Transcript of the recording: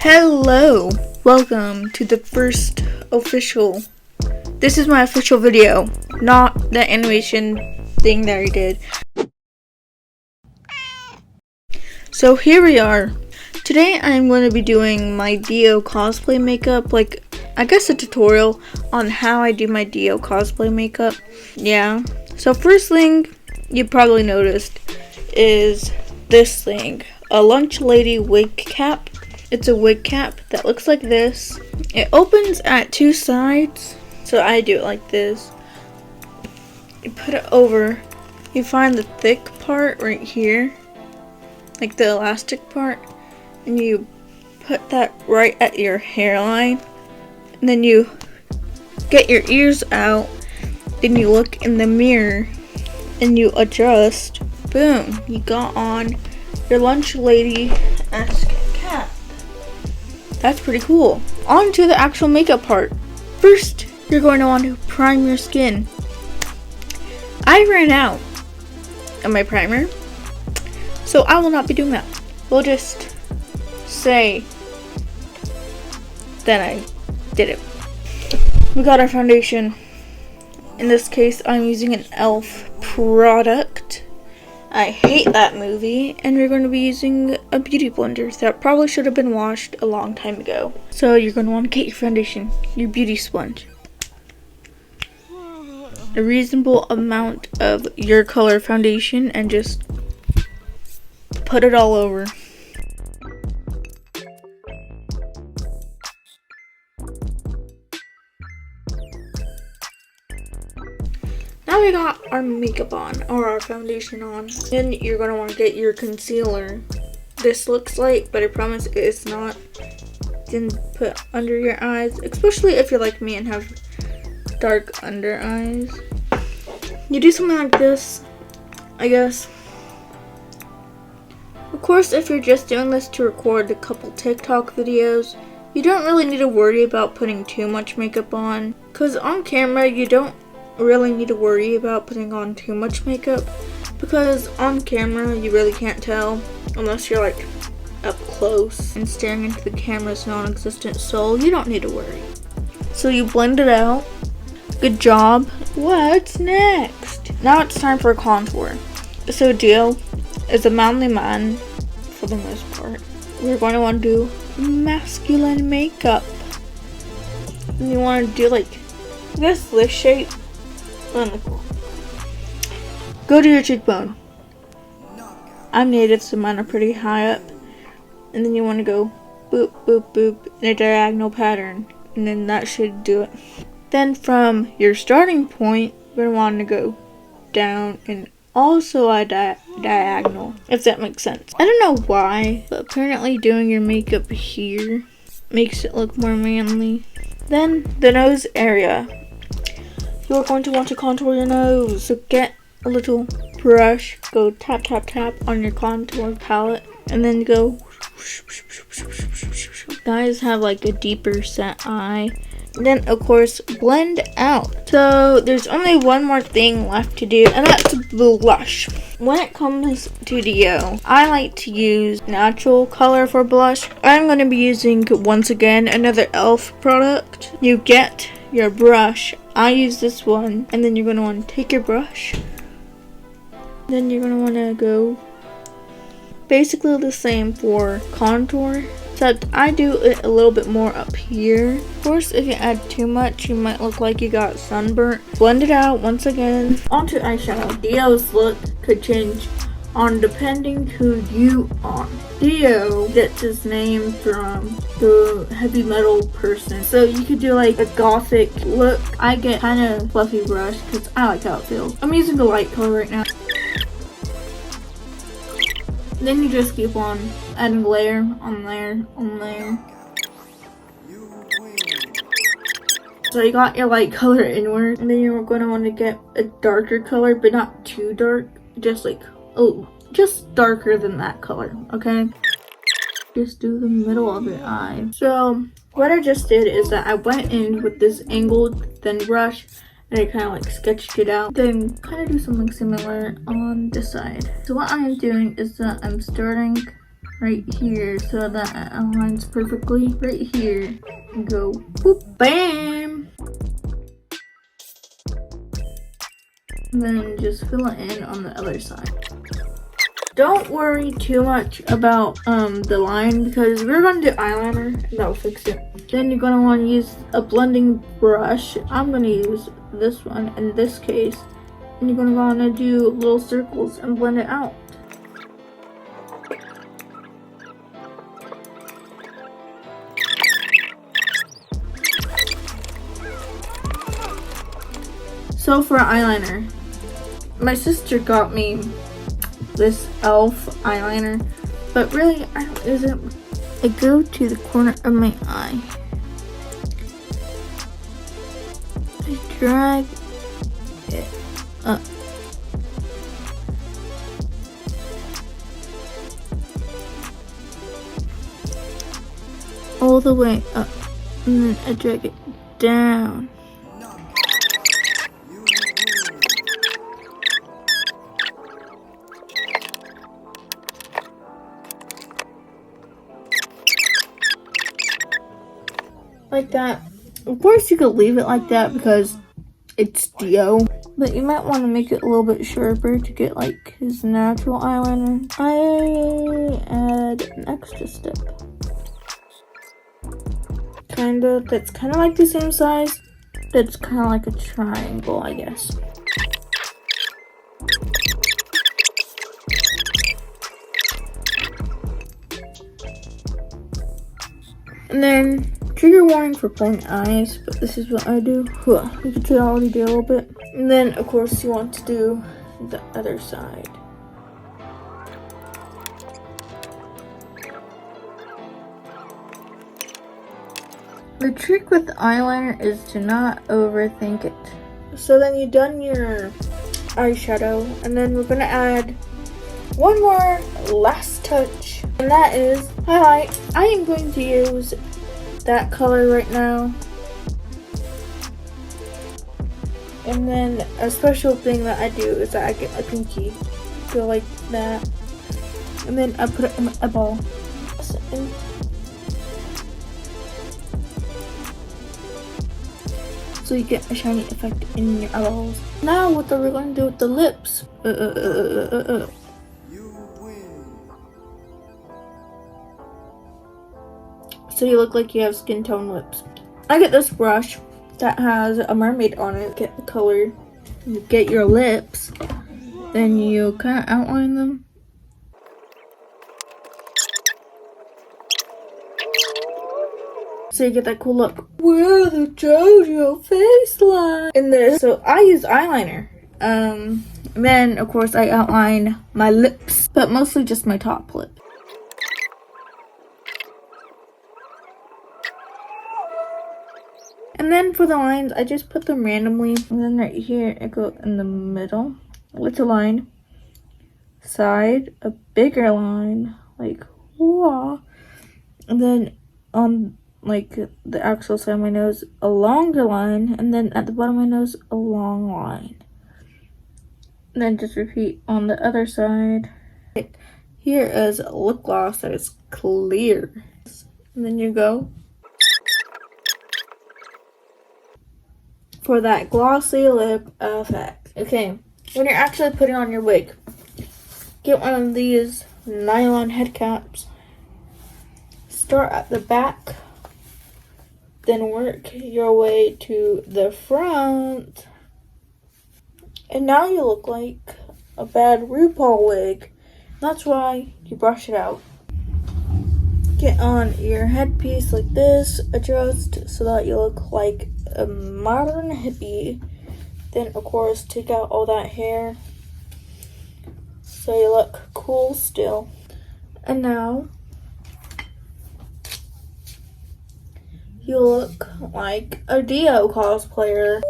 Hello, welcome to the first official. This is my official video, not the animation thing that I did. So here we are. Today I'm going to be doing my Dio cosplay makeup, like I guess a tutorial on how I do my Dio cosplay makeup. Yeah. So first thing you probably noticed is this thing, a lunch lady wig cap. It's a wig cap that looks like this. It opens at two sides, so I do it like this. You put it over, you find the thick part right here, like the elastic part, and you put that right at your hairline, and then you get your ears out, then you look in the mirror, and you adjust. Boom, you got on your lunch lady-esque cap. That's pretty cool. On to the actual makeup part. First, you're going to want to prime your skin. I ran out of my primer, so I will not be doing that. We'll just say that I did it. We got our foundation. In this case, I'm using an e.l.f. product. I hate that movie, and we're going to be using a beauty blender that probably should have been washed a long time ago. So you're going to want to get your foundation, your beauty sponge, a reasonable amount of your color foundation, and just put it all over. Now we got our makeup on, or our foundation on. Then you're going to want to get your concealer. This looks light, but I promise it's not. Then put under your eyes, especially if you're like me and have dark under eyes. You do something like this, I guess. Of course, if you're just doing this to record a couple TikTok videos, you don't really need to worry about putting too much makeup on. Because on camera, you don't really need to worry about putting on too much makeup, because on camera you really can't tell unless you're like up close and staring into the camera's non-existent soul. You don't need to worry. So you blend it out. Good job. What's next? Now it's time for a contour. So Dio is a manly man for the most part. We're going to want to do masculine makeup. And you want to do like this shape. Go to your cheekbone. I'm native, so mine are pretty high up. And then you want to go boop, boop, boop in a diagonal pattern. And then that should do it. Then from your starting point, you're going to want to go down and also a diagonal, if that makes sense. I don't know why, but apparently doing your makeup here makes it look more manly. Then the nose area. You're going to want to contour your nose, so get a little brush, go tap tap tap on your contour palette, and then go guys have like a deeper set eye. Then of course blend out. So there's only one more thing left to do, and that's blush. When it comes to Dio, I like to use natural color for blush. I'm going to be using once again another e.l.f. product. You get your brush. I use this one, and then you're going to want to take your brush. Then you're going to want to go basically the same for contour, except I do it a little bit more up here. Of course, if you add too much, you might look like you got sunburnt. Blend it out once again. Onto eyeshadow. Dio's look could change on depending who you are. Dio gets his name from the heavy metal person, so you could do like a gothic look. I get kind of fluffy brush because I like how it feels. I'm using the light color right now. Then you just keep on adding layer on layer on layer. So you got your light color inward, and then you're going to want to get a darker color, but not too dark, just like just darker than that color, okay? Just do the middle of your eye. So what I just did is that I went in with this angled thin brush, and I kind of like sketched it out. Then kind of do something similar on this side. So what I am doing is that I'm starting right here so that it aligns perfectly. Right here, and go boop, bam! And then just fill it in on the other side. Don't worry too much about the line because we're gonna do eyeliner and that'll fix it. Then you're gonna want to use a blending brush. I'm gonna use this one in this case. And you're gonna wanna do little circles and blend it out. So for eyeliner, my sister got me this e.l.f. eyeliner, but really I don't use it. I go to the corner of my eye. I drag it up. All the way up, and then I drag it down. Like that. Of course you could leave it like that because it's Dio, but you might want to make it a little bit sharper to get like his natural eyeliner. I add an extra step. That's kind of like the same size. That's kind of like a triangle, I guess. And then, trigger warning for playing eyes, but this is what I do. You can already do a little bit. And then, of course, you want to do the other side. The trick with eyeliner is to not overthink it. So then you've done your eyeshadow, and then we're gonna add one more last touch, and that is highlight. I am going to use that color right now. And then a special thing that I do is that I get my pinky, go like that, and then I put it in a ball. So you get a shiny effect in your eyeballs. Now what are we going to do with the lips? So you look like you have skin tone lips. I get this brush that has a mermaid on it. Get the color, you get your lips, then you kind of outline them. So you get that cool look. Where the JoJo face line in this. So I use eyeliner. And then of course I outline my lips, but mostly just my top lip. And then for the lines, I just put them randomly. And then right here, I go in the middle with a line. Side, a bigger line, like, whoa. And then on like the actual side of my nose, a longer line. And then at the bottom of my nose, a long line. And then just repeat on the other side. Here is a lip gloss that is clear. And then you go for that glossy lip effect. Okay, when you're actually putting on your wig, get one of these nylon head caps. Start at the back, then work your way to the front. And now you look like a bad RuPaul wig. That's why you brush it out. Get on your headpiece like this, adjust so that you look like a modern hippie. Then of course take out all that hair so you look cool still. And now you look like a Dio cosplayer.